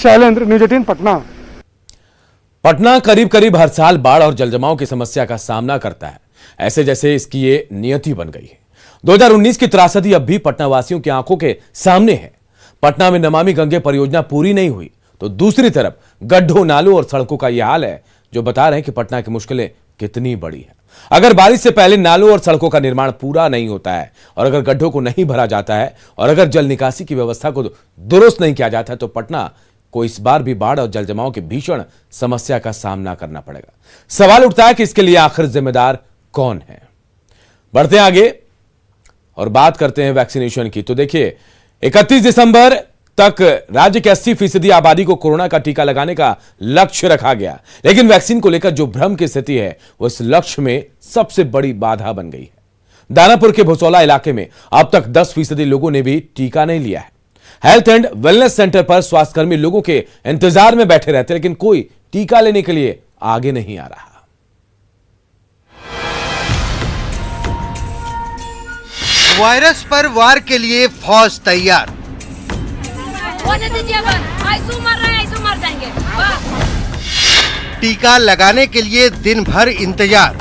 Shailendra, news 18 Patna. Patna करीब करीब हर साल बाढ़ और जलजमाव की समस्या का सामना करता है, ऐसे जैसे इसकी ये नियति बन गई है। 2019 की त्रासदी अब भी पटना वासियों की आंखों के सामने है। पटना में नमामि गंगे परियोजना पूरी नहीं हुई तो दूसरी तरफ गड्ढों, नालों और सड़कों का यह हाल है, जो बता रहे हैं कि पटना की मुश्किलें कितनी बड़ी है। अगर बारिश से पहले नालों और सड़कों का निर्माण पूरा नहीं होता है और अगर गड्ढों को नहीं भरा जाता है और अगर जल निकासी की व्यवस्था को दुरुस्त नहीं किया जाता है तो पटना को इस बार भी बाढ़ और जलजमाव की भीषण समस्या का सामना करना पड़ेगा। सवाल उठता है कि इसके लिए आखिर जिम्मेदार कौन है। बढ़ते हैं आगे और बात करते हैं वैक्सीनेशन की। तो देखिए, 31 दिसंबर तक राज्य के 80% आबादी को कोरोना का टीका लगाने का लक्ष्य रखा गया, लेकिन वैक्सीन को लेकर जो भ्रम की स्थिति है वो इस लक्ष्य में सबसे बड़ी बाधा बन गई है। दानापुर के भुसौला इलाके में अब तक 10% लोगों ने भी टीका नहीं लिया है। हेल्थ एंड वेलनेस सेंटर पर स्वास्थ्यकर्मी लोगों के इंतजार में बैठे रहते, लेकिन कोई टीका लेने के लिए आगे नहीं आ रहा। वायरस पर वार के लिए फौज तैयार। होने दीजिए बस, आइसू मर रहे हैं, आइसू मर जाएंगे बस। टीका लगाने के लिए दिन भर इंतजार।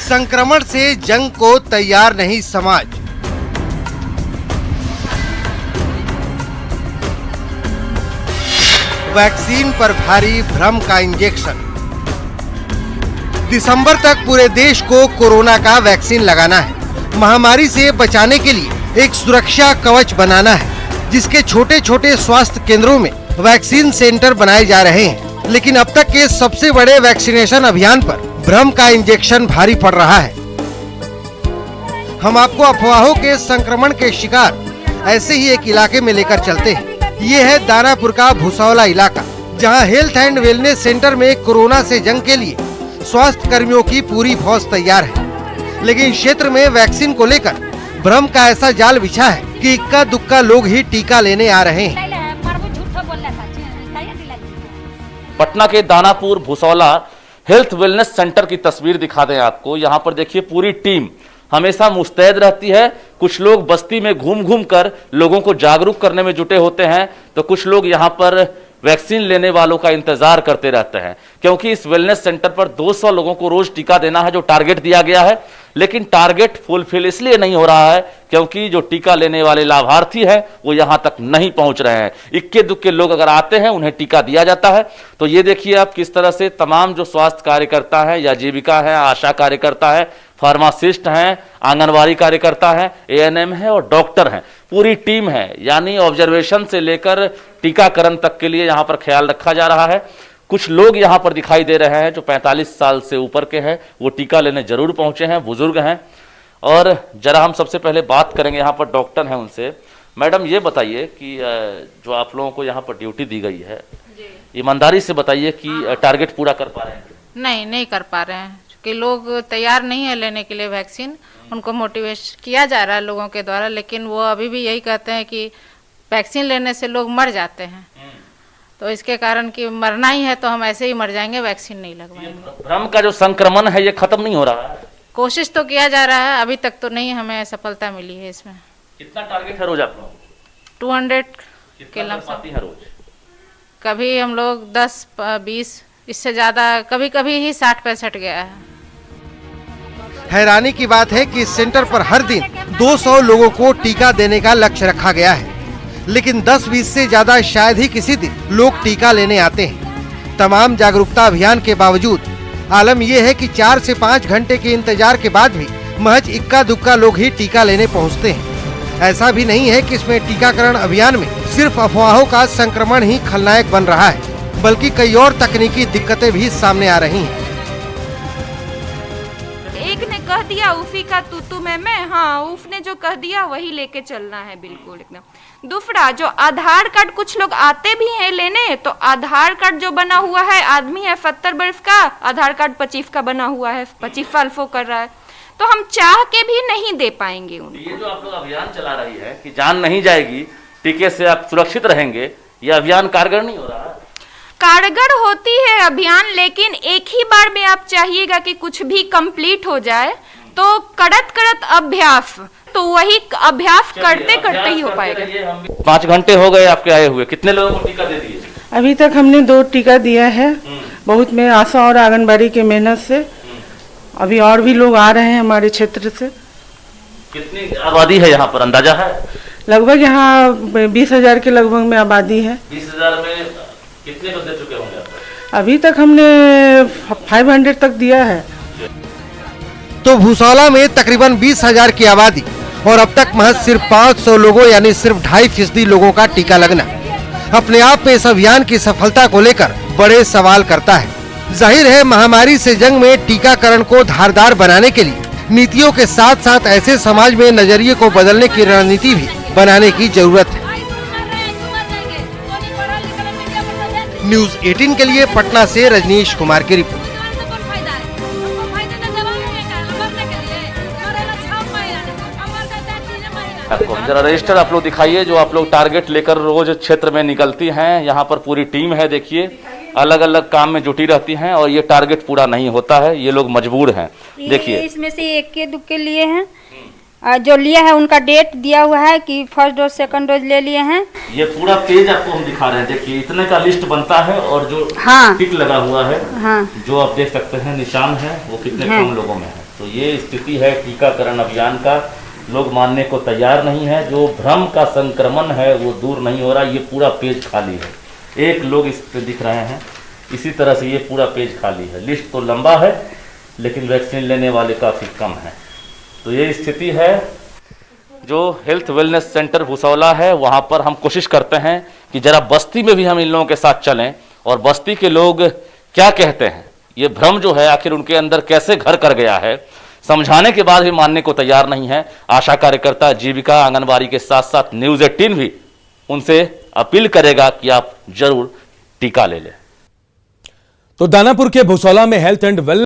संक्रमण से जंग को तैयार नहीं समाज। वैक्सीन पर भारी भ्रम का इंजेक्शन। दिसंबर तक पूरे देश को कोरोना का वैक्सीन लगाना है। महामारी से बचाने के लिए एक सुरक्षा कवच बनाना है, जिसके छोटे छोटे स्वास्थ्य केंद्रों में वैक्सीन सेंटर बनाए जा रहे हैं। लेकिन अब तक के सबसे बड़े वैक्सीनेशन अभियान पर भ्रम का इंजेक्शन भारी पड़ रहा है। हम आपको अफवाहों के संक्रमण के शिकार ऐसे ही एक इलाके में लेकर चलते हैं। ये है दानापुर का भुसौला इलाका, जहां हेल्थ एंड वेलनेस सेंटर में कोरोना से जंग के लिए स्वास्थ्य कर्मियों की पूरी फौज तैयार है। लेकिन क्षेत्र में वैक्सीन को लेकर भ्रम का ऐसा जाल बिछा है कि इक्का दुक्का लोग ही टीका लेने आ रहे हैं। पटना के दानापुर भुसौला हेल्थ वेलनेस सेंटर की तस्वीर दिखा दें आपको। यहाँ पर देखिए, पूरी टीम हमेशा मुस्तैद रहती है। कुछ लोग बस्ती में घूम घूम कर लोगों को जागरूक करने में जुटे होते हैं, तो कुछ लोग यहाँ पर वैक्सीन लेने वालों का इंतजार करते रहते हैं, क्योंकि इस वेलनेस सेंटर पर 200 लोगों को रोज टीका देना है, जो टारगेट दिया गया है। लेकिन टारगेट फुलफिल इसलिए नहीं हो रहा है क्योंकि जो टीका लेने वाले लाभार्थी हैं वो यहां तक नहीं पहुंच रहे हैं। इक्के दुक्के लोग अगर आते हैं, उन्हें टीका दिया जाता है। तो ये देखिए आप किस तरह से तमाम जो स्वास्थ्य कार्यकर्ता हैं या जीविका है, आशा कार्यकर्ता है, फार्मासिस्ट हैं, आंगनवाड़ी कार्यकर्ता हैं, एएनएम है और डॉक्टर हैं, पूरी टीम है। यानी ऑब्जर्वेशन से लेकर टीकाकरण तक के लिए यहाँ पर ख्याल रखा जा रहा है। कुछ लोग यहाँ पर दिखाई दे रहे हैं जो 45 साल से ऊपर के हैं, वो टीका लेने जरूर पहुंचे हैं, बुजुर्ग हैं। और जरा हम सबसे पहले बात करेंगे, यहाँ पर डॉक्टर हैं उनसे। मैडम, ये बताइए कि जो आप लोगों को यहाँ पर ड्यूटी दी गई है, ईमानदारी से बताइए कि टारगेट पूरा कर पा रहे हैं? नहीं कर पा रहे हैं, कि लोग तैयार नहीं है लेने के लिए वैक्सीन। उनको मोटिवेट किया जा रहा है लोगों के द्वारा, लेकिन वो अभी भी यही कहते हैं कि वैक्सीन लेने से लोग मर जाते हैं, तो इसके कारण कि मरना ही है तो हम ऐसे ही मर जाएंगे, वैक्सीन नहीं लगवाएंगे। भ्रम का जो संक्रमण है ये खत्म नहीं हो रहा है? कोशिश तो किया जा रहा है, अभी तक तो नहीं हमें सफलता मिली है इसमें। कितना टारगेट है रोज आप लोग? 200 के लगभग है रोज? कभी हम लोग 10-20, इससे ज्यादा कभी कभी ही 60-65 गया है। हैरानी की बात है कि इस सेंटर पर हर दिन 200 लोगों को टीका देने का लक्ष्य रखा गया है, लेकिन 10-20 से ज्यादा शायद ही किसी दिन लोग टीका लेने आते हैं। तमाम जागरूकता अभियान के बावजूद आलम यह है कि 4 से 5 घंटे के इंतजार के बाद भी महज इक्का दुक्का लोग ही टीका लेने पहुंचते हैं। ऐसा भी नहीं है कि इसमें टीकाकरण अभियान में सिर्फ अफवाहों का संक्रमण ही खलनायक बन रहा है, बल्कि कई और तकनीकी दिक्कतें भी सामने आ रही हैं। एक ने कह दिया उफी का तूतू में मैं, हाँ उफ ने जो कह दिया वही लेके चलना है, बिल्कुल एकदम। दूसरा, जो आधार कार्ड कुछ लोग आते भी हैं लेने, तो आधार कार्ड जो बना हुआ है, आदमी है 70 वर्ष का, आधार कार्ड 25 का बना हुआ है, 25 साल फो कर रहा है, तो हम चाह के भी नहीं दे पाएंगे उनको। ये जो आप लोग अभियान चला रही है कि जान नहीं जाएगी, टीके से आप सुरक्षित रहेंगे, ये अभियान कारगर नहीं हो रहा? कारगर होती है अभियान, लेकिन एक ही बार में आप चाहिएगा कि कुछ भी कंप्लीट हो जाए, तो कड़त अभ्यास तो वही अभ्यास करते करते ही हो पाएगा। 5 घंटे हो गए आपके आए हुए, कितने लोगों को टीका दे दिए? अभी तक हमने 2 टीका दिया है, बहुत में आशा और आंगनबाड़ी की मेहनत से। अभी और भी लोग आ रहे हैं हमारे क्षेत्र से। कितनी आबादी है यहाँ पर, अंदाजा है? लगभग यहाँ 20,000 के लगभग में आबादी है। 20,000 में कितने को दे चुके होंगे आप? अभी तक हमने 500 तक दिया है। तो भूसौला में तकरीबन 20,000 की आबादी और अब तक महज सिर्फ 500 लोगों यानी सिर्फ 2.5% लोगों का टीका लगना अपने आप में इस अभियान की सफलता को लेकर बड़े सवाल करता है। जाहिर है महामारी से जंग में टीकाकरण को धारदार बनाने के लिए नीतियों के साथ साथ ऐसे समाज में नजरिए को बदलने की रणनीति भी बनाने की जरूरत है। न्यूज़ 18 के लिए पटना से रजनीश कुमार की रिपोर्ट। आपको जरा रजिस्टर आप लोग दिखाइए, जो आप लोग टारगेट लेकर रोज क्षेत्र में निकलती हैं। यहाँ पर पूरी टीम है, देखिए अलग अलग काम में जुटी रहती हैं और ये टारगेट पूरा नहीं होता है, ये लोग मजबूर हैं। देखिए इसमें से 1 के लिए हैं, जो लिया है उनका डेट दिया हुआ है कि फर्स्ट डोज सेकंड डोज ले लिए हैं। ये पूरा पेज आपको हम दिखा रहे हैं, देखिए इतने का लिस्ट बनता है और जो टिक लगा हुआ है, जो आप देख सकते हैं निशान है, वो कितने कम लोगों में है। तो ये स्थिति है टीकाकरण अभियान का। लोग मानने को तैयार नहीं है, जो भ्रम का संक्रमण है वो दूर नहीं हो रहा। ये पूरा पेज खाली है, 1 लोग इस पे दिख रहे हैं। इसी तरह से ये पूरा पेज खाली है। लिस्ट तो लंबा है लेकिन वैक्सीन लेने वाले काफ़ी कम हैं। तो ये स्थिति है। जो हेल्थ वेलनेस सेंटर भूसौला है, वहाँ पर हम कोशिश करते हैं कि जरा बस्ती में भी हम इन लोगों के साथ चलें और बस्ती के लोग क्या कहते हैं, ये भ्रम जो है आखिर उनके अंदर कैसे घर कर गया है, समझाने के बाद भी मानने को तैयार नहीं है। आशा कार्यकर्ता, जीविका, आंगनबाड़ी के साथ साथ न्यूज़ 18 भी उनसे अपील करेगा कि आप जरूर टीका ले लें। तो दानापुर के भूसौला में हेल्थ एंड वेलनेस